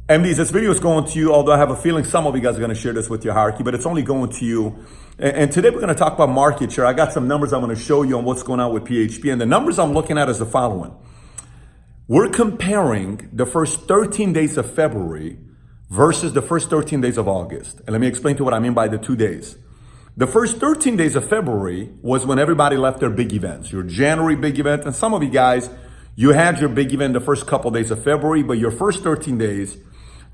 MDs, this video is going to you, although I have a feeling some of you guys are going to share this with your hierarchy, but it's only going to you. And today we're going to talk about market share. I got some numbers I'm going to show you on what's going on with PHP. And the numbers I'm looking at is the following. We're comparing the first 13 days of February versus the first 13 days of August. And let me explain to you what I mean by the 2 days. The first 13 days of February was when everybody left their big events, your January big event. And some of you guys, you had your big event the first couple days of February, but your first 13 days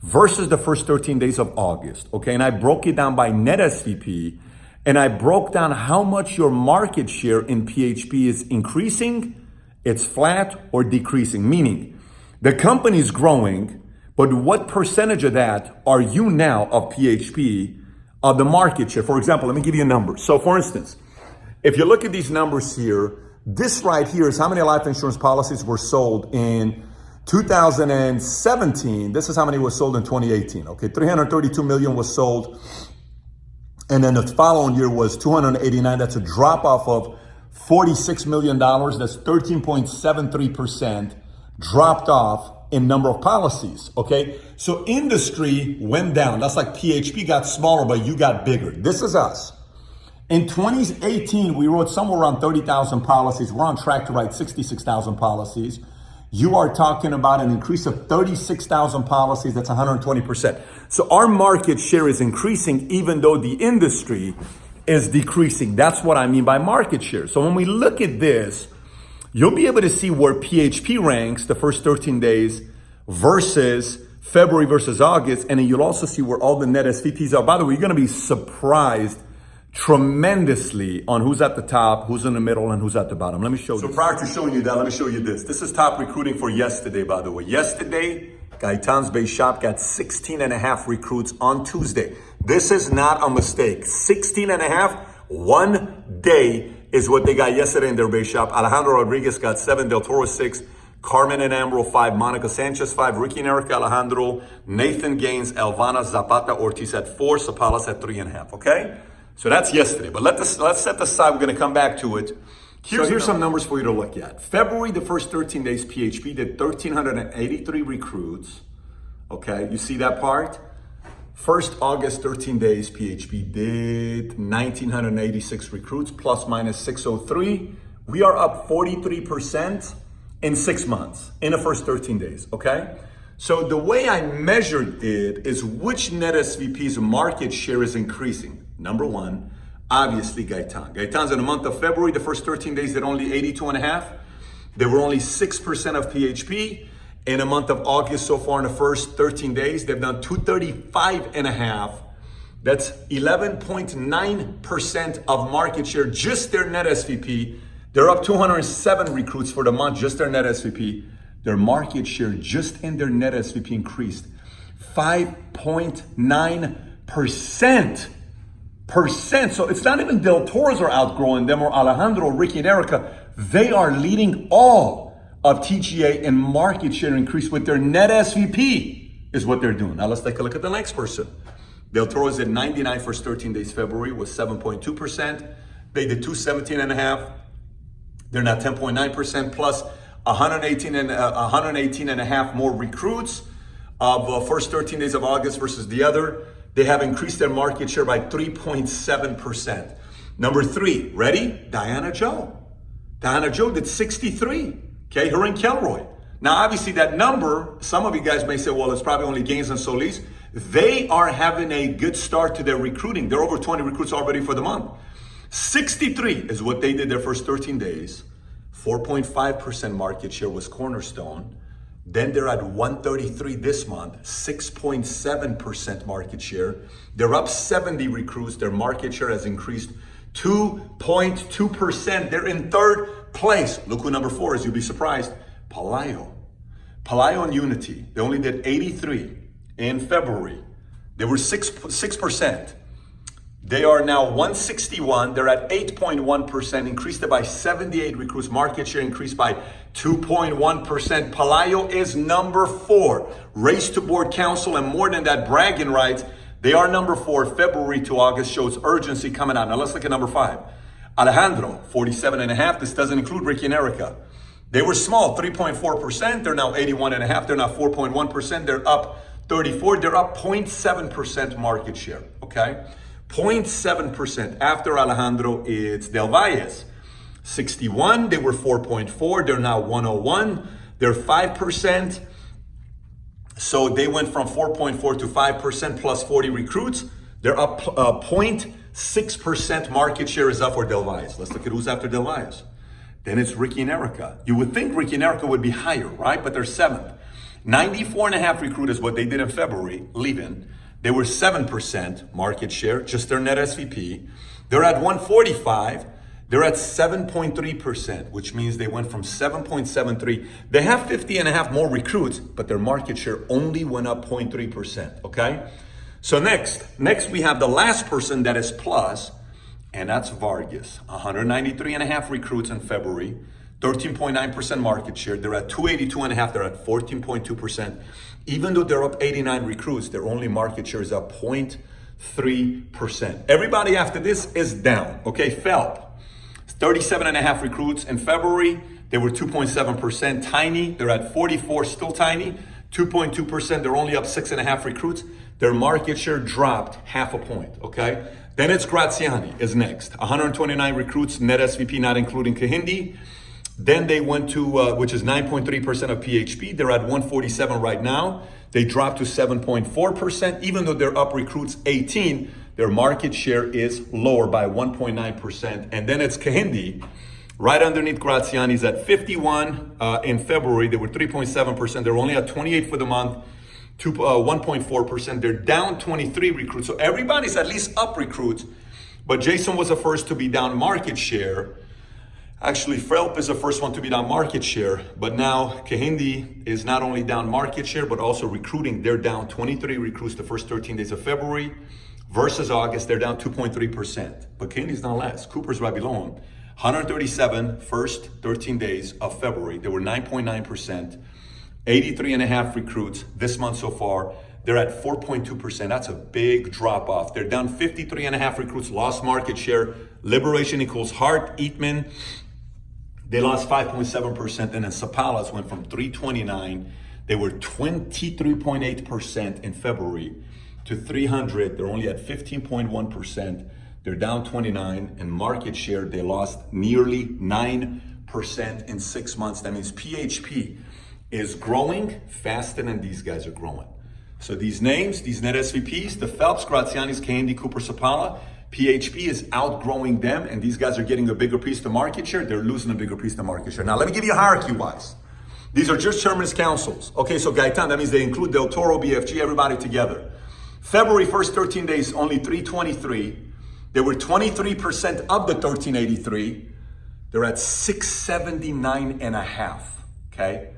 versus the first 13 days of August, okay? And I broke it down by net SVP, and I broke down how much your market share in PHP is increasing, it's flat, or decreasing, meaning the company is growing, but what percentage of that are you now of PHP of the market share? For example, let me give you a number. So for instance, if you look at these numbers here, this right here is how many life insurance policies were sold in 2017, this is how many was sold in 2018, okay? 332 million was sold. And then the following year was 289. That's a drop off of $46 million. That's 13.73% dropped off in number of policies, okay? So industry went down. That's like PHP got smaller, but you got bigger. This is us. In 2018, we wrote somewhere around 30,000 policies. We're on track to write 66,000 policies. You are talking about an increase of 36,000 policies. That's 120%. So our market share is increasing even though the industry is decreasing. That's what I mean by market share. So when we look at this, you'll be able to see where PHP ranks the first 13 days versus February versus August. And then you'll also see where all the net SVPs are. By the way, you're going to be surprised tremendously on who's at the top, who's in the middle, and who's at the bottom. Let me show you. So prior to showing you that, let me show you this. This is top recruiting for yesterday, by the way. Yesterday, Gaitan's Base Shop got 16 and a half recruits on Tuesday. This is not a mistake. 16 and a half, 1 day is what they got yesterday in their base shop. Alejandro Rodriguez got 7, Del Toro 6, Carmen and Ambro 5, Monica Sanchez 5, Ricky and Erica Alejandro, Nathan Gaines, Elvana Zapata Ortiz at 4, Sapalas at 3.5, okay? So that's yesterday, but let's set this aside. We're going to come back to it. Here's some numbers for you to look at. February, the first 13 days, PHP did 1,383 recruits. Okay, you see that part? First August, 13 days, PHP did 1,986 recruits, plus minus 603. We are up 43% in 6 months, in the first 13 days, okay? So the way I measured it is which net SVP's market share is increasing. Number one, obviously Gaitan. Gaitan's in the month of February, the first 13 days, did only 82 and a half. They were only 6% of PHP. In the month of August, so far in the first 13 days, they've done 235 and a half. That's 11.9% of market share, just their net SVP. They're up 207 recruits for the month, just their net SVP. Their market share just in their net SVP increased 5.9%. So it's not even Del Toro's are outgrowing them or Alejandro, Ricky, and Erica. They are leading all of TGA in market share increase with their net SVP is what they're doing. Now let's take a look at the next person. Del Toro's at 99 first 13 days February was 7.2%. They did 217 and a half. They're now 10.9% plus 118 and a half more recruits of first 13 days of August versus the other. They have increased their market share by 3.7%. Number 3, ready? Diana Joe. Diana Joe did 63. Okay, her and Kelroy. Now, obviously, that number, some of you guys may say, well, it's probably only Gaines and Solis. They are having a good start to their recruiting. They're over 20 recruits already for the month. 63 is what they did their first 13 days. 4.5% market share was Cornerstone. Then they're at 133 this month, 6.7% market share. They're up 70 recruits. Their market share has increased 2.2%. They're in third place. Look who number 4 is. You'll be surprised. Palaio and Unity. They only did 83 in February. They were 6%. They are now 161. They're at 8.1%, increased it by 78 recruits. Market share increased by 2.1%. Palaio is number 4. Race to Board Council, and more than that, bragging rights. They are number 4. February to August shows urgency coming out. Now let's look at number 5. Alejandro, 47 and a half. This doesn't include Ricky and Erica. They were small, 3.4%. They're now 81 and a half. They're now 4.1%. They're up 34, they're up 0.7% market share, okay? 0.7%. After Alejandro, it's Del Valles. 61, they were 4.4, they're now 101. They're 5%. So they went from 4.4 to 5% plus 40 recruits. They're up 0.6% market share is up for Del Valles. Let's look at who's after Del Valles. Then it's Ricky and Erica. You would think Ricky and Erica would be higher, right? But they're 7th. 94.5 recruit is what they did in February, leaving. They were 7% market share, just their net SVP. They're at 145. They're at 7.3%, which means they went from 7.73. They have 50.5 more recruits, but their market share only went up 0.3%, okay? So next we have the last person that is plus, and that's Vargas. 193.5 recruits in February, 13.9% market share. They're at 282.5, they're at 14.2%. Even though they're up 89 recruits, their only market share is up 0.3%. Everybody after this is down, okay? Phelps, 37.5 recruits in February. They were 2.7%. Tiny, they're at 44, still tiny, 2.2%. They're only up 6.5 recruits. Their market share dropped half a point, okay? Then it's Graziani is next. 129 recruits, net SVP not including Kahindi. Then they went to, which is 9.3% of PHP. They're at 147 right now. They dropped to 7.4%. Even though they're up recruits 18, their market share is lower by 1.9%. And then it's Kahindi, right underneath Graziani's at 51 in February. They were 3.7%. They're only at 28 for the month. 1.4%. They're down 23 recruits. So everybody's at least up recruits, but Jason was the first to be down market share. Actually, Phelps is the first one to be down market share, but now Kahindi is not only down market share, but also recruiting. They're down 23 recruits the first 13 days of February versus August. They're down 2.3%, but Kahindi's not last. Cooper's right below him. 137 first 13 days of February. They were 9.9%. 83.5 recruits this month so far. They're at 4.2%. That's a big drop off. They're down 53.5 recruits, lost market share. Liberation equals Hart, Eatman. They lost 5.7%. And then Sapalas went from 329. They were 23.8% in February to 300. They're only at 15.1%. They're down 29. And market share, they lost nearly 9% in 6 months. That means PHP is growing faster than these guys are growing. So these names, these net SVPs, the Phelps, Graziani's, Kahindi, Cooper, Sapala, PHP is outgrowing them, and these guys are getting a bigger piece of the market share. They're losing a bigger piece of the market share. Now, let me give you hierarchy-wise. These are just chairman's councils. Okay, so Gaitan, that means they include Del Toro, BFG, everybody together. February first 13 days, only 323. They were 23% of the 1383. They're at 679.5, okay?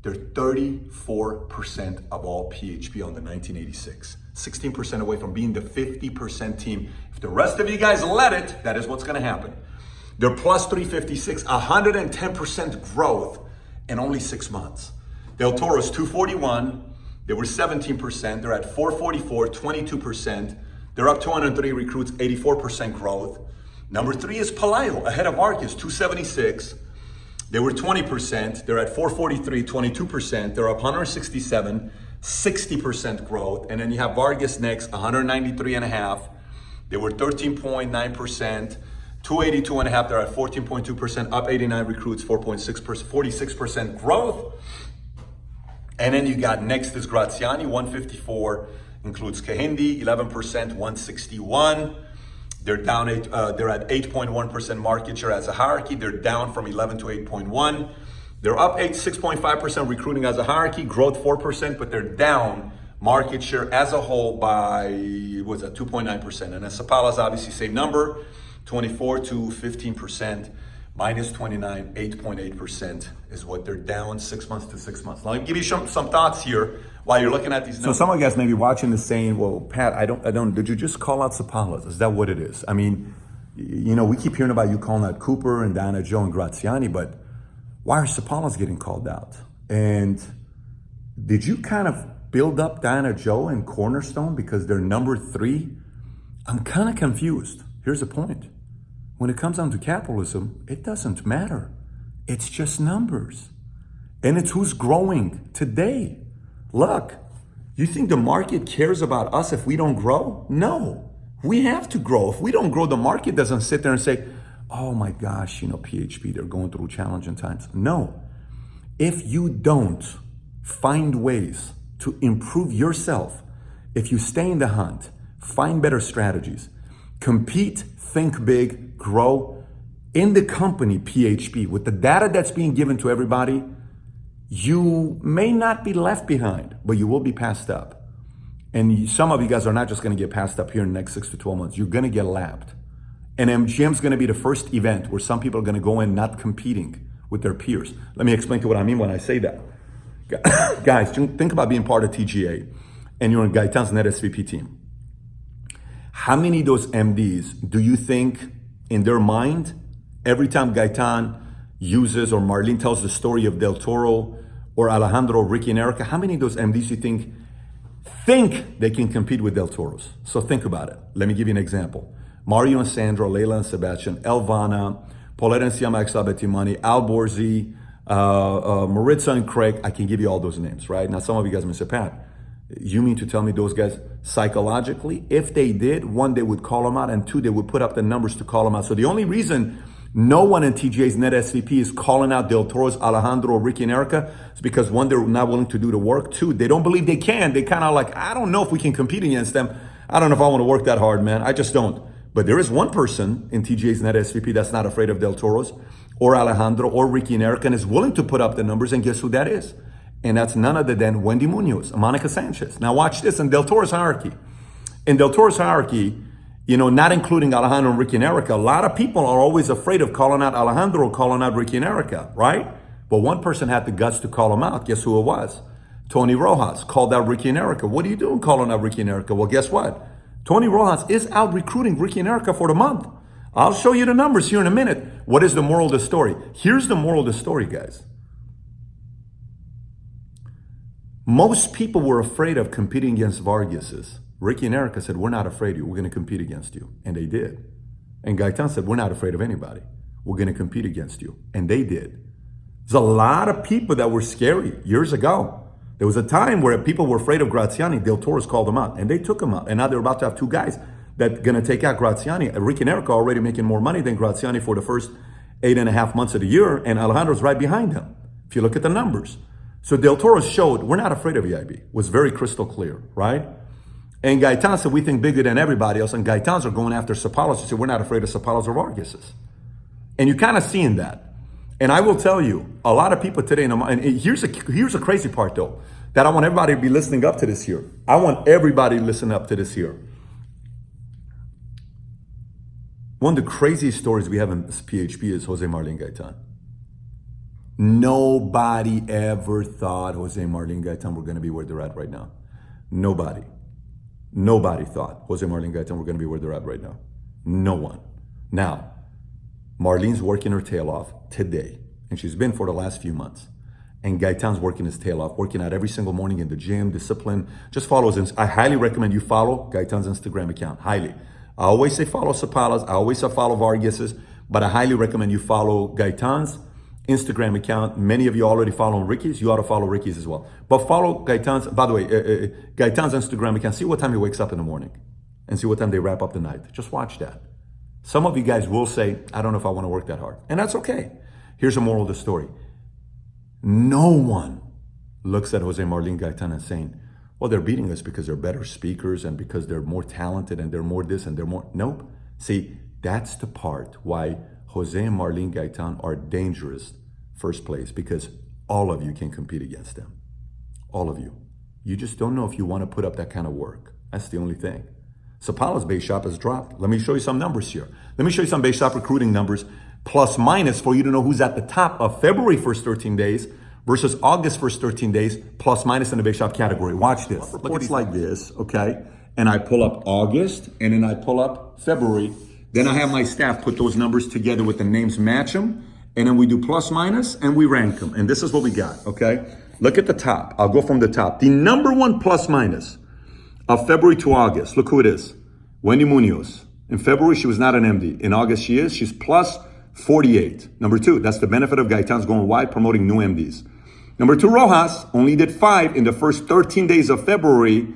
They're 34% of all PHP on the 1986. 16% away from being the 50% team. If the rest of you guys let it, that is what's gonna happen. They're plus 356, 110% growth in only 6 months. Del Toro's 241, they were 17%. They're at 444, 22%. They're up 203 recruits, 84% growth. Number 3 is Palaio, ahead of Arcus, 276. They were 20%. They're at 443, 22%. They're up 167, 60% growth. And then you have Vargas next, 193.5. They were 13.9%. 282.5. They're at 14.2%. Up 89 recruits, 4.6%, 46% growth. And then you got next is Graziani, 154. Includes Kahindi, 11%, 161. They're down they're at 8.1% market share as a hierarchy. They're down from 11 to 8.1. They're up 6.5% recruiting as a hierarchy, growth 4%, but they're down market share as a whole by, 2.9%. And then Sapala's obviously same number, 24 to 15%, minus 29, 8.8% is what they're down 6 months to 6 months. Now, let me give you some thoughts here while you're looking at these numbers. So some of you guys may be watching this saying, well, Pat, I don't, did you just call out Sapala's? Is that what it is? I mean, you know, we keep hearing about you calling out Cooper and Diana Joe and Graziani, but why are Sapala's getting called out? And did you kind of build up Diana Joe and Cornerstone because they're number 3? I'm kind of confused. Here's the point. When it comes down to capitalism, it doesn't matter. It's just numbers. And it's who's growing today. Look, You think the market cares about us if we don't grow? No, we have to grow. If we don't grow, the market doesn't sit there and say, oh my gosh, PHP, they're going through challenging times. No, if you don't find ways to improve yourself, if you stay in the hunt, find better strategies, compete, think big, grow in the company PHP with the data that's being given to everybody, you may not be left behind, but you will be passed up. And some of you guys are not just going to get passed up here in the next 6 to 12 months. You're going to get lapped. And MGM's going to be the first event where some people are going to go in not competing with their peers. Let me explain to what I mean when I say that. Guys, think about being part of TGA and you're in Gaitan's Net SVP team. How many of those MDs do you think in their mind, every time Gaitan uses or Marlene tells the story of Del Toro or Alejandro, Ricky and Erica, how many of those MDs you think they can compete with Del Toro's? So think about it. Let me give you an example. Mario and Sandro, Leila and Sebastian, Elvana, Paulette and Siama Exabetimani, Al Borzi, Maritza and Craig. I can give you all those names, right? Now, some of you guys may say, Pat, you mean to tell me those guys psychologically, if they did, one, they would call them out, and two, they would put up the numbers to call them out. So the only reason no one in TGA's Net SVP is calling out Del Toro's, Alejandro, Ricky, and Erica is because one, they're not willing to do the work. Two, they don't believe they can. They kind of like, I don't know if we can compete against them. I don't know if I want to work that hard, man. I just don't. But there is one person in TGA's Net SVP that's not afraid of Del Toro's or Alejandro or Ricky and Erica and is willing to put up the numbers, and guess who that is? And that's none other than Wendy Munoz, Monica Sanchez. Now watch this in Del Toro's hierarchy. In Del Toro's hierarchy, not including Alejandro and Ricky and Erica, a lot of people are always afraid of calling out Alejandro, calling out Ricky and Erica, right? But one person had the guts to call them out. Guess who it was? Tony Rojas called out Ricky and Erica. What are you doing calling out Ricky and Erica? Well, guess what? Tony Rojas is out recruiting Ricky and Erica for the month. I'll show you the numbers here in a minute. What is the moral of the story? Here's the moral of the story, guys. Most people were afraid of competing against Vargas's. Ricky and Erica said, we're not afraid of you. We're going to compete against you. And they did. And Gaitan said, we're not afraid of anybody. We're going to compete against you. And they did. There's a lot of people that were scary years ago. There was a time where people were afraid of Graziani. Del Toro's called them out. And they took him out. And now they're about to have two guys that are going to take out Graziani. Ricky and Erica are already making more money than Graziani for the first 8.5 months of the year. And Alejandro's right behind him, if you look at the numbers. So Del Toro showed we're not afraid of EIB. Was very crystal clear, right? And Gaitan said we think bigger than everybody else. And Gaitans are going after Sapalos. He said we're not afraid of Sapalos or Vargas's. And you're kind of seeing that. And I will tell you, a lot of people today, and here's a crazy part though, that I want everybody to be listening up to this here. I want everybody to listen up to this here. One of the craziest stories we have in PHP is Jose Marlene Gaitan. Nobody ever thought Jose Marlene Gaitan were going to be where they're at right now. Nobody thought Jose Marlene Gaitan were going to be where they're at right now. No one. Now, Marlene's working her tail off today, and she's been for the last few months. And Gaitan's working his tail off, working out every single morning in the gym, discipline. Just follow his. I highly recommend you follow Gaitan's Instagram account. Highly. I always say follow Sapalas. I always say follow Vargas's, but I highly recommend you follow Gaitan's Instagram account. Many of you already follow Ricky's. You ought to follow Ricky's as well. But follow Gaitan's. By the way, Gaitan's Instagram account. See what time he wakes up in the morning, and see what time they wrap up the night. Just watch that. Some of you guys will say, I don't know if I want to work that hard. And that's okay. Here's a moral of the story. No one looks at Jose Marlene Gaitan and saying, well, they're beating us because they're better speakers and because they're more talented and they're more this and they're more. Nope. See, that's the part why Jose and Marlene Gaitan are dangerous first place, because all of you can compete against them. All of you. You just don't know if you want to put up that kind of work. That's the only thing. Sapalas base shop has dropped. Let me show you some numbers here. Let me show you some base shop recruiting numbers, plus minus, for you to know who's at the top of February first 13 days versus August first 13 days, plus minus in the base shop category. Watch this. Look, it's like this, okay? And I pull up August, and then I pull up February. Then I have my staff put those numbers together with the names, match them, and then we do plus minus, and we rank them. And this is what we got, okay? Look at the top. I'll go from the top. The number one plus minus of February to August, look who it is. Wendy Munoz. In February, she was not an MD. In August, she is. She's plus 48. Number two, that's the benefit of Gaitan's going wide, promoting new MDs. Number 2, Rojas only did 5 in the first 13 days of February.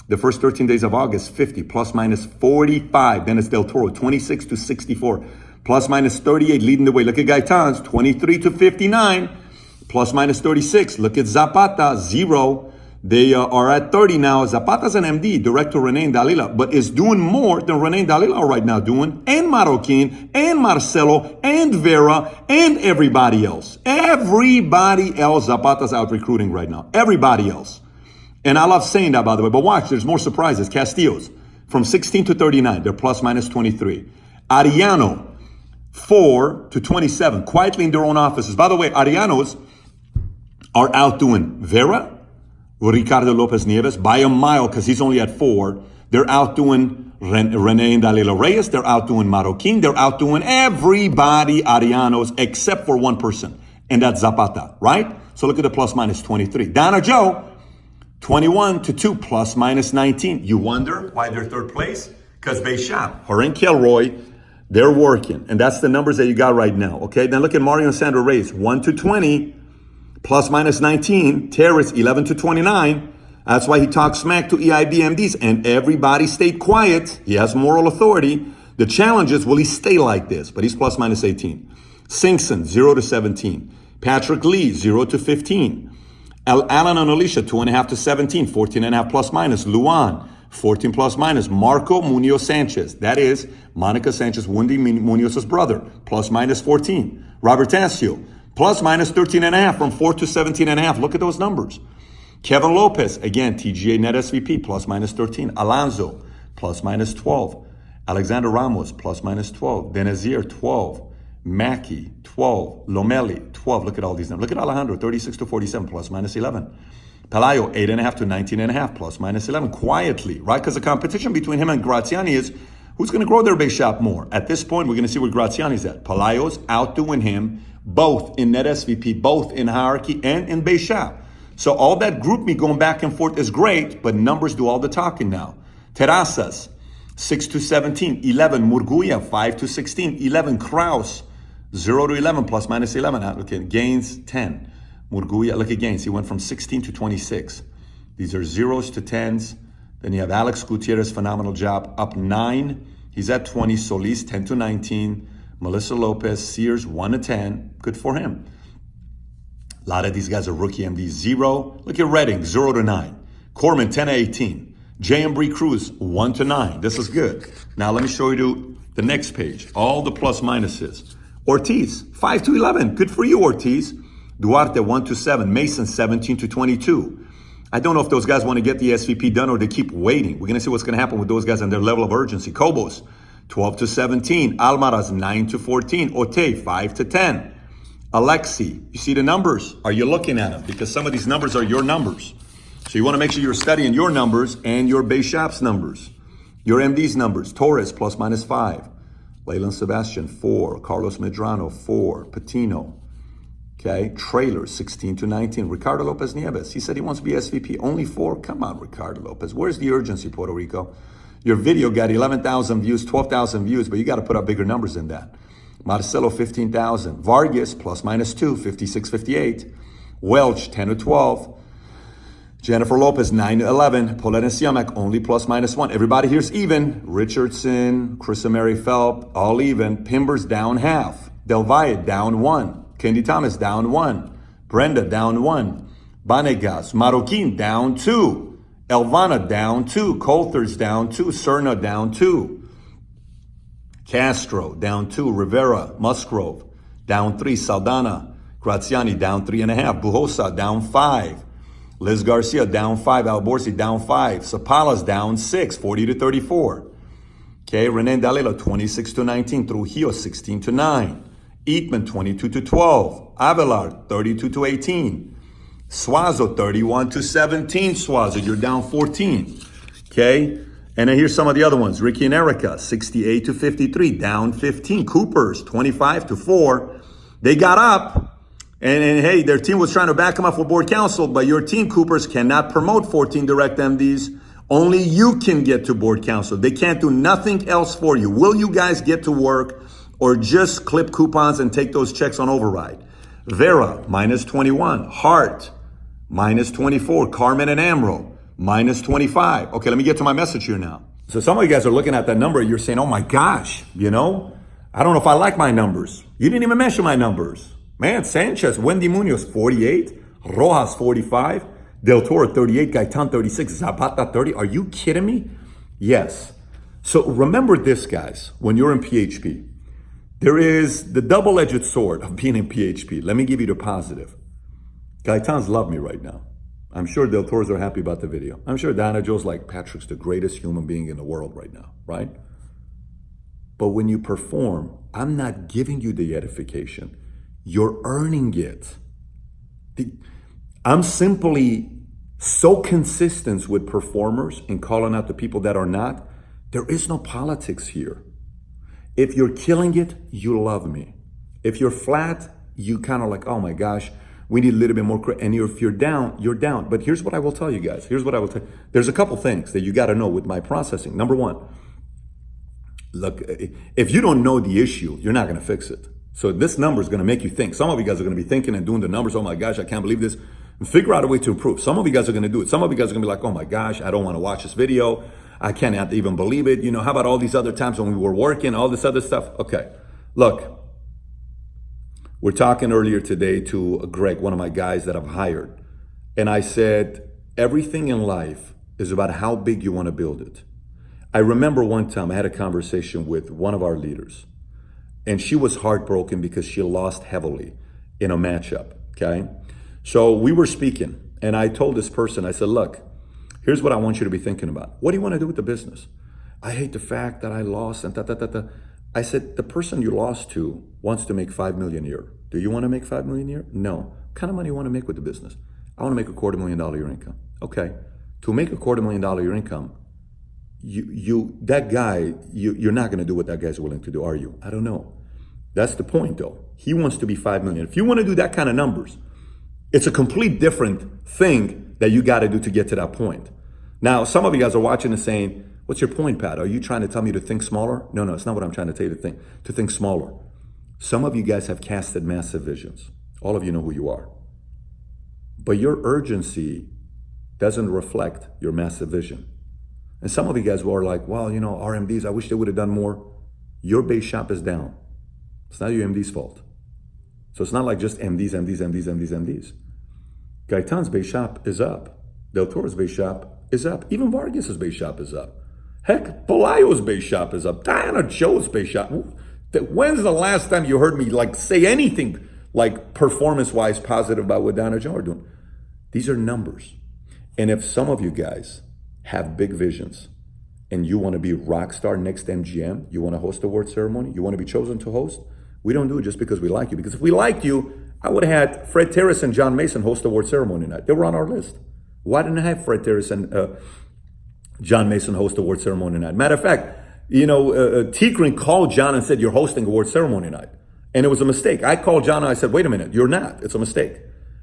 The first 13 days of August, 50, plus minus 45. Then it's Del Toro, 26 to 64, plus minus 38, leading the way. Look at Gaitan's, 23 to 59, plus minus 36. Look at Zapata, 0. They are at 30 now. Zapata's an MD, direct to Rene and Dalila, but is doing more than Rene and Dalila are right now doing, and Marroquin, and Marcelo, and Vera, and everybody else. Everybody else, Zapata's out recruiting right now. Everybody else. And I love saying that, by the way, but watch, there's more surprises. Castillo's, from 16 to 39, they're plus minus 23. Ariano, 4 to 27, quietly in their own offices. By the way, Arianos are outdoing Vera, Ricardo Lopez Nieves by a mile because he's only at 4. They're outdoing Rene and Dalila Reyes. They're outdoing Marroquin. They're outdoing everybody, Arianos, except for one person, and that's Zapata, right? So look at the plus minus 23. Donna Joe, 21 to 2, plus minus 19. You wonder why they're third place? Because Bechap, her and Kilroy, they're working. And that's the numbers that you got right now, okay? Then look at Mario and Sandra Reyes, 1 to 20, plus minus 19. Terrace, 11 to 29. That's why he talks smack to EIB MDs. And everybody stayed quiet. He has moral authority. The challenge is, will he stay like this? But he's plus minus 18. Singson, 0 to 17. Patrick Lee, 0 to 15. Alan and Alicia, 2.5 to 17, 14.5 plus minus. Luan, 14 plus minus. Marco Munoz Sanchez, that is Monica Sanchez, Wendy Munoz's brother, plus minus 14. Robert Tasio, plus minus 13.5 from 4 to 17.5. Look at those numbers. Kevin Lopez, again, TGA net SVP, plus minus 13. Alonso, plus minus 12. Alexander Ramos, plus minus 12. Benazir, 12. Mackey, 12. Lomeli, 12. Look at all these numbers. Look at Alejandro, 36 to 47, plus minus 11. Pelayo, 8.5 to 19.5, plus minus 11. Quietly, right? Because the competition between him and Graziani is who's going to grow their base shop more. At this point, we're going to see where Graziani's at. Pelayo's outdoing him, both in net SVP, both in hierarchy, and in base shop. So all that group me going back and forth is great, but numbers do all the talking now. Terrazas, 6 to 17, 11. Murguia, 5 to 16, 11. Kraus, 0 to 11, plus minus 11. Look at Gaines, 10. Murguia, look at Gaines. He went from 16 to 26. These are 0s to 10s. Then you have Alex Gutierrez, phenomenal job, up 9. He's at 20. Solis, 10 to 19. Melissa Lopez, Sears, 1 to 10. Good for him. A lot of these guys are rookie MDs. 0. Look at Redding, 0 to 9. Corman, 10 to 18. J.M.B. Cruz, 1 to 9. This is good. Now let me show you the next page. All the plus minuses. Ortiz, 5 to 11. Good for you, Ortiz. Duarte, 1 to 7. Mason, 17 to 22. I don't know if those guys want to get the SVP done or they keep waiting. We're going to see what's going to happen with those guys and their level of urgency. Cobos, 12 to 17. Almaraz, 9 to 14. Ote, 5 to 10. Alexi, you see the numbers? Are you looking at them? Because some of these numbers are your numbers. So you want to make sure you're studying your numbers and your base shop's numbers. Your MD's numbers. Torres, plus minus 5. Leyland Sebastian, 4. Carlos Medrano, 4. Patino. Okay, Trailer, 16 to 19. Ricardo Lopez Nieves, he said he wants to be SVP. Only 4? Come on, Ricardo Lopez. Where's the urgency, Puerto Rico? Your video got 11,000 views, 12,000 views, but you got to put up bigger numbers than that. Marcelo, 15,000. Vargas, plus minus 2, 56, 58. Welch, 10 to 12. Jennifer Lopez, 9 to 11. Paulette and Siamak, only plus minus 1. Everybody here's even. Richardson, Krista Mary Phelps, all even. Pimbers down half. Del Valle, down 1. Kendi Thomas, down 1. Brenda, down 1. Banegas, Marroquin, down 2. Elvana, down 2. Coulter's down 2. Serna, down 2. Castro, down 2. Rivera, Musgrove, down 3. Saldana, Graziani, down 3.5. Bujosa, down 5. Liz Garcia, down 5. Alborsi, down 5. Zapala's down 6, 40 to 34. Okay, Rene Dalila, 26 to 19. Trujillo, 16 to 9. Eatman, 22 to 12. Avelar, 32 to 18. Suazo, 31 to 17. Suazo, you're down 14. Okay, and then here's some of the other ones. Ricky and Erica, 68 to 53, down 15. Coopers, 25 to 4. They got up, and hey, their team was trying to back them up for board council, but your team, Coopers, cannot promote 14 direct MDs. Only you can get to board council. They can't do nothing else for you. Will you guys get to work or just clip coupons and take those checks on override? Vera, minus 21. Hart, minus 24. Carmen and Amro, minus 25. Okay, let me get to my message here now. So some of you guys are looking at that number, you're saying, oh my gosh, I don't know if I like my numbers. You didn't even mention my numbers. Man, Sanchez, Wendy Munoz, 48. Rojas, 45. Del Toro, 38. Gaitan, 36. Zapata, 30. Are you kidding me? Yes. So remember this, guys, when you're in PHP. There is the double-edged sword of being in PHP. Let me give you the positive. Gaitans love me right now. I'm sure Del Toros are happy about the video. I'm sure Dana Joe's like, Patrick's the greatest human being in the world right now, right? But when you perform, I'm not giving you the edification. You're earning it. I'm simply so consistent with performers and calling out the people that are not. There is no politics here. If you're killing it, you love me. If you're flat, you kind of like, oh my gosh, we need a little bit more. And if you're down, you're down. But here's what I will tell you guys. There's a couple things that you got to know with my processing. Number one, look, if you don't know the issue, you're not going to fix it. So this number is going to make you think. Some of you guys are going to be thinking and doing the numbers. Oh my gosh, I can't believe this. And figure out a way to improve. Some of you guys are going to do it. Some of you guys are going to be like, oh my gosh, I don't want to watch this video. I can't even believe it. How about all these other times when we were working, all this other stuff? Okay, look, we're talking earlier today to Greg, one of my guys that I've hired. And I said, everything in life is about how big you want to build it. I remember one time I had a conversation with one of our leaders, and she was heartbroken because she lost heavily in a matchup, okay? So we were speaking, and I told this person, I said, look, here's what I want you to be thinking about. What do you want to do with the business? I hate the fact that I lost and I said, the person you lost to wants to make $5 million a year. Do you want to make $5 million a year? No. What kind of money you want to make with the business? I want to make $250,000 a year income. Okay. To make $250,000 a year income, that guy, you're not going to do what that guy's willing to do, are you? I don't know. That's the point though. He wants to be $5 million. If you want to do that kind of numbers, it's a complete different thing that you got to do to get to that point. Now, some of you guys are watching and saying, what's your point, Pat? Are you trying to tell me to think smaller? No, it's not what I'm trying to tell you to think smaller. Some of you guys have casted massive visions. All of you know who you are. But your urgency doesn't reflect your massive vision. And some of you guys were like, well, RMDs, I wish they would have done more. Your base shop is down. It's not your MD's fault. So it's not like just MDs. Gaitan's base shop is up. Del Toro's base shop is up. Even Vargas's base shop is up. Heck, Pelayo's base shop is up. Diana Joe's base shop. When's the last time you heard me say anything performance-wise positive about what Diana Joe are doing? These are numbers. And if some of you guys have big visions and you want to be rock star next MGM, you want to host the award ceremony, you want to be chosen to host, we don't do it just because we like you. Because if we liked you, I would have had Fred Terrace and John Mason host the award ceremony night. They were on our list. Why didn't I have Fred Terrace and John Mason host the award ceremony night? Matter of fact, T-Green called John and said, you're hosting award ceremony night. And it was a mistake. I called John and I said, wait a minute, you're not. It's a mistake.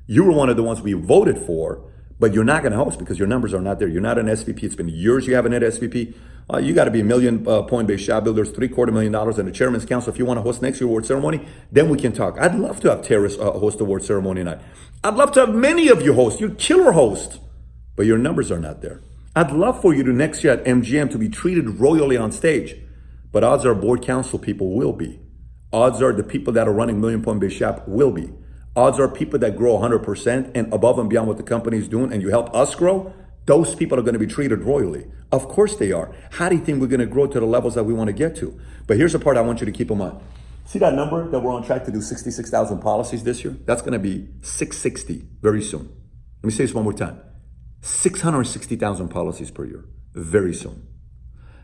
You were one of the ones we voted for, but you're not going to host because your numbers are not there. You're not an SVP. It's been years you haven't had SVP. You got to be a million point-based shop builders, $750,000 and a chairman's council. If you want to host next year's award ceremony, then we can talk. I'd love to have Terrace host the award ceremony night. I'd love to have many of you host. You're killer hosts, but your numbers are not there. I'd love for you to next year at MGM to be treated royally on stage, but odds are board council people will be. Odds are the people that are running million point-based shop will be. Odds are people that grow 100% and above and beyond what the company is doing and you help us grow, those people are going to be treated royally. Of course they are. How do you think we're going to grow to the levels that we want to get to? But here's the part I want you to keep in mind. See that number that we're on track to do 66,000 policies this year? That's going to be 660 very soon. Let me say this one more time. 660,000 policies per year very soon.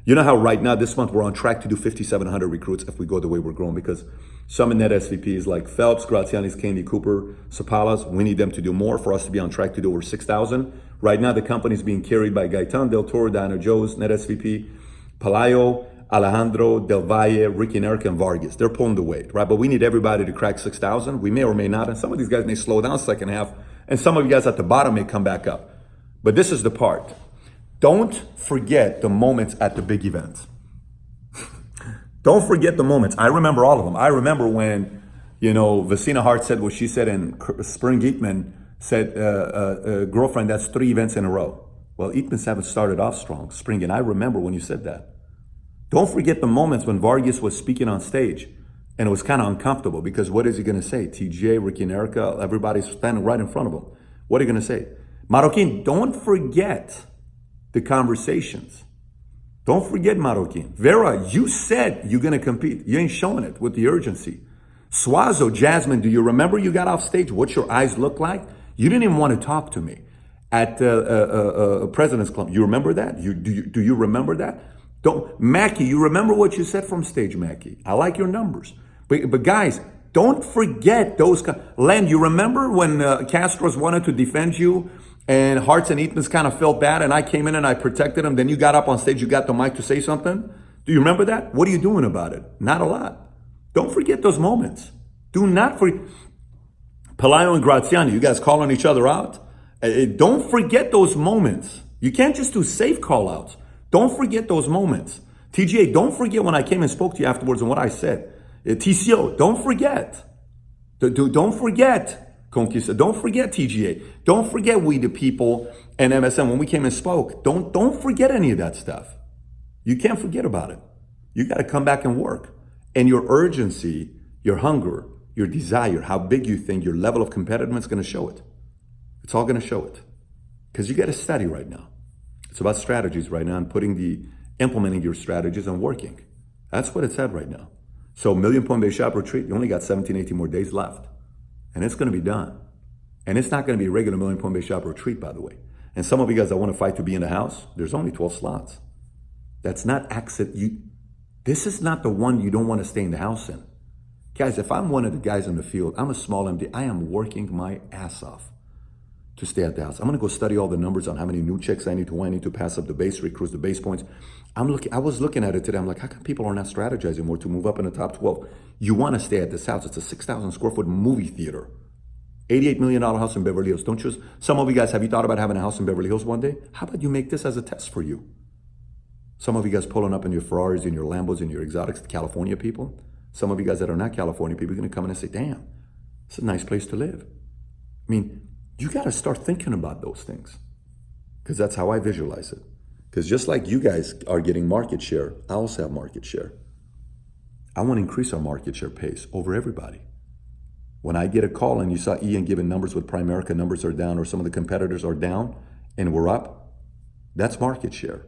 You know how right now this month we're on track to do 5,700 recruits if we go the way we're growing, because some in net SVPs like Phelps, Graziani's, Candy Cooper, Sapalas, we need them to do more for us to be on track to do over 6,000. Right now the company is being carried by Gaitan, Del Toro, Diana Joe's, net SVP, Palayo, Alejandro, Del Valle, Ricky and Eric, and Vargas. They're pulling the weight, right? But we need everybody to crack 6,000. We may or may not, and some of these guys may slow down second half, and some of you guys at the bottom may come back up. But this is the part. Don't forget the moments at the big events. Don't forget the moments. I remember all of them. I remember when, Vecina Hart said what she said, and Spring Eatman said, girlfriend, that's 3 events in a row. Well, Eatmans haven't started off strong, Spring, and I remember when you said that. Don't forget the moments when Vargas was speaking on stage, and it was kind of uncomfortable, because what is he going to say? TJ, Ricky and Erica, everybody's standing right in front of him. What are you going to say? Marroquin, don't forget the conversations. Don't forget, Marroquin. Vera, you said you're going to compete. You ain't showing it with the urgency. Suazo, Jasmine, do you remember you got off stage? What your eyes look like? You didn't even want to talk to me at President's Club. You remember that? Do you remember that? Mackie, you remember what you said from stage, Mackie? I like your numbers. But guys, don't forget those. Len, you remember when Castros wanted to defend you and Hearts and Eatons kind of felt bad and I came in and I protected them. Then you got up on stage, you got the mic to say something. Do you remember that? What are you doing about it? Not a lot. Don't forget those moments. Do not forget. Pelayo and Graziani, you guys calling each other out. Don't forget those moments. You can't just do safe call outs. Don't forget those moments. TGA, don't forget when I came and spoke to you afterwards and what I said. TCO, don't forget. Don't forget, Conquista. Don't forget, TGA. Don't forget We the People and MSM when we came and spoke. Don't forget any of that stuff. You can't forget about it. You got to come back and work. And your urgency, your hunger, your desire, how big you think, your level of competitiveness is going to show it. It's all going to show it. Because you got to study right now. It's about strategies right now and implementing your strategies and working. That's what it's at right now. So Million Point Base Shop Retreat, you only got 17, 18 more days left. And it's going to be done. And it's not going to be a regular Million Point Base Shop Retreat, by the way. And some of you guys that want to fight to be in the house, there's only 12 slots. That's not this is not the one you don't want to stay in the house in. Guys, if I'm one of the guys in the field, I'm a small MD, I am working my ass off to stay at the house. I'm going to go study all the numbers on how many new checks I need to pass up the base, recruit the base points. I was looking at it today. I'm like, how come people are not strategizing more to move up in the top 12? You want to stay at this house. It's a 6,000 square foot movie theater. $88 million house in Beverly Hills. Some of you guys, have you thought about having a house in Beverly Hills one day? How about you make this as a test for you? Some of you guys pulling up in your Ferraris and your Lambos and your exotics, California people. Some of you guys that are not California people are going to come in and say, damn, it's a nice place to live. I mean, you got to start thinking about those things, because that's how I visualize it. Because just like you guys are getting market share, I also have market share. I want to increase our market share pace over everybody. When I get a call and you saw Ian giving numbers with Primerica, numbers are down, or some of the competitors are down and we're up, that's market share.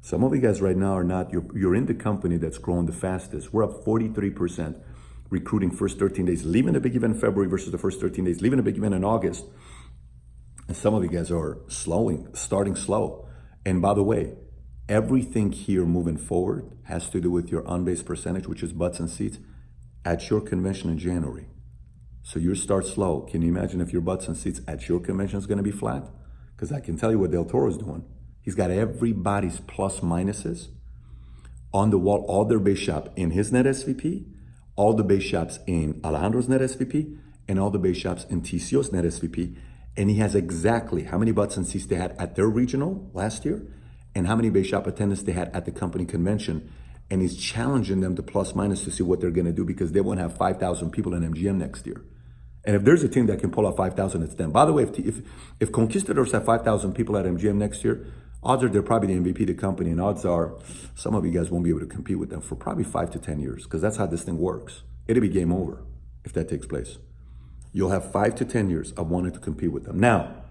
Some of you guys right now are not. You're in the company that's growing the fastest. We're up 43% recruiting first 13 days, leaving a big event in February versus the first 13 days, leaving a big event in August. And some of you guys are starting slow. And by the way, everything here moving forward has to do with your on-base percentage, which is butts and seats, at your convention in January. So you start slow. Can you imagine if your butts and seats at your convention is going to be flat? Because I can tell you what Del Toro's doing. He's got everybody's plus minuses on the wall, all their base shop in his net SVP, all the base shops in Alejandro's net SVP, and all the base shops in TCO's net SVP. And he has exactly how many butts and seats they had at their regional last year and how many base shop attendance they had at the company convention. And he's challenging them to plus minus to see what they're going to do, because they won't have 5,000 people in MGM next year. And if there's a team that can pull out 5,000, it's them. By the way, if Conquistadors have 5,000 people at MGM next year, odds are they're probably the MVP of the company, and odds are some of you guys won't be able to compete with them for probably 5 to 10 years, because that's how this thing works. It'll be game over if that takes place. You'll have 5 to 10 years of wanting to compete with them. Now,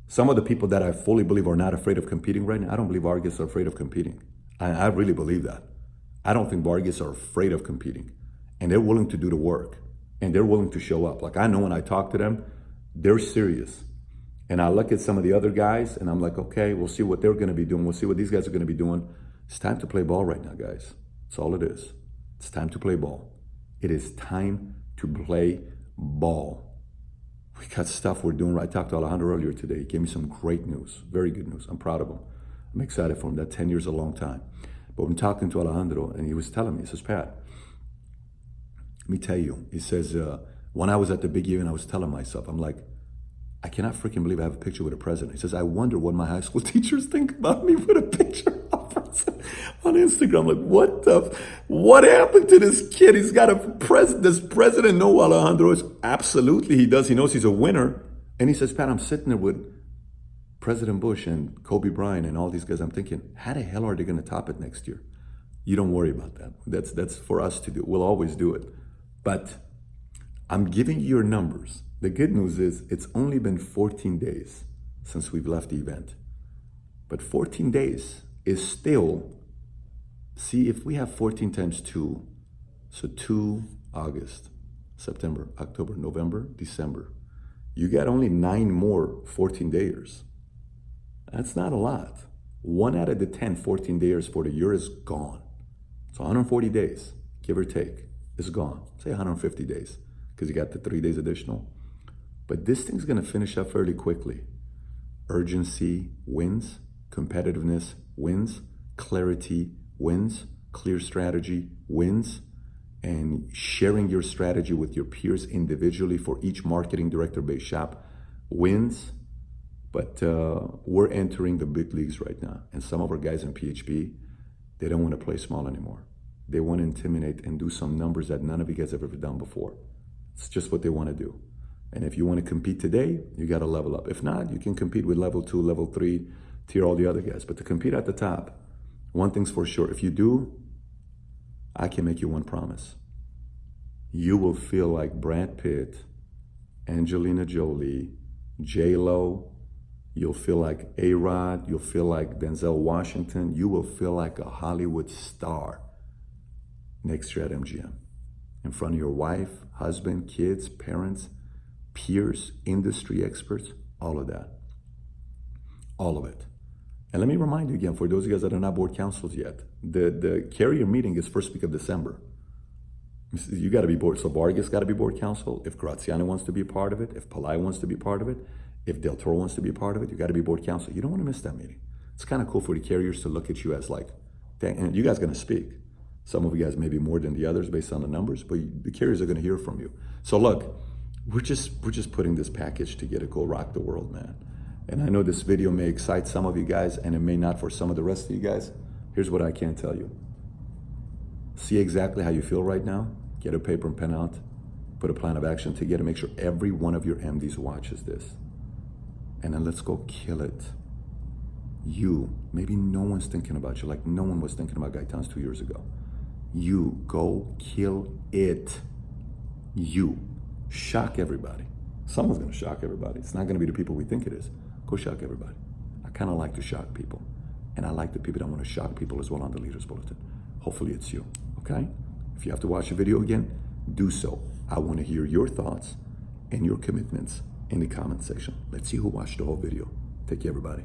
some of the people that I fully believe are not afraid of competing right now, I don't believe Vargas are afraid of competing. I really believe that. I don't think Vargas are afraid of competing, and they're willing to do the work, and they're willing to show up. Like, I know when I talk to them, they're serious. And I look at some of the other guys and I'm like, okay, we'll see what they're going to be doing. We'll see what these guys are going to be doing. It's time to play ball right now, guys. That's all it is. It's time to play ball. It is time to play ball. We got stuff we're doing right. I talked to Alejandro earlier today. He gave me some great news, very good news. I'm proud of him. I'm excited for him. That 10 years is a long time. But I'm talking to Alejandro and he was telling me, he says, Pat, let me tell you. He says, when I was at the big event, I was telling myself, I'm like, I cannot freaking believe I have a picture with a president. He says, I wonder what my high school teachers think about me with a picture of a president. on Instagram. Like, what happened to this kid? He's got does President know who Alejandro is? Absolutely he does. He knows he's a winner. And he says, Pat, I'm sitting there with President Bush and Kobe Bryant and all these guys. I'm thinking, how the hell are they going to top it next year? You don't worry about that. That's for us to do. We'll always do it. But I'm giving you your numbers. The good news is it's only been 14 days since we've left the event. But 14 days is still, see, if we have 14 times 2, so 2 August, September, October, November, December. You got only 9 more 14-dayers. That's not a lot. 1 out of the 10 14-dayers for the year is gone. So 140 days, give or take, is gone. Say 150 days, because you got the 3 days additional. But this thing's gonna finish up fairly quickly. Urgency wins, competitiveness wins, clarity wins, clear strategy wins, and sharing your strategy with your peers individually for each marketing director-based shop wins. But we're entering the big leagues right now. And some of our guys in PHP, they don't want to play small anymore. They want to intimidate and do some numbers that none of you guys have ever done before. It's just what they want to do. And if you want to compete today, you got to level up. If not, you can compete with level 2, level 3, tier all the other guys. But to compete at the top, one thing's for sure. If you do, I can make you one promise. You will feel like Brad Pitt, Angelina Jolie, J-Lo. You'll feel like A-Rod. You'll feel like Denzel Washington. You will feel like a Hollywood star next year at MGM. In front of your wife, husband, kids, parents, peers, industry experts, all of that. All of it. And let me remind you again, for those of you guys that are not board councils yet, the carrier meeting is first week of December. You got to be board. So Vargas got to be board council. If Graziano wants to be a part of it, if Palai wants to be part of it, if Del Toro wants to be a part of it, you got to be board council. You don't want to miss that meeting. It's kind of cool for the carriers to look at you as like, dang, and you guys are going to speak. Some of you guys maybe more than the others based on the numbers, but the carriers are going to hear from you. So look, we're just putting this package together to go rock the world, man. And I know this video may excite some of you guys and it may not for some of the rest of you guys. Here's what I can tell you. See exactly how you feel right now. Get a paper and pen out. Put a plan of action together. Make sure every one of your MDs watches this. And then let's go kill it. You, maybe no one's thinking about you like no one was thinking about Gaitans 2 years ago. You go kill it. You shock everybody. Someone's going to shock everybody. It's not going to be the people we think it is. Go shock everybody. I kind of like to shock people. And I like the people that want to shock people as well on the Leaders Bulletin. Hopefully it's you, okay? If you have to watch the video again, do so. I want to hear your thoughts and your commitments in the comment section. Let's see who watched the whole video. Take care, everybody.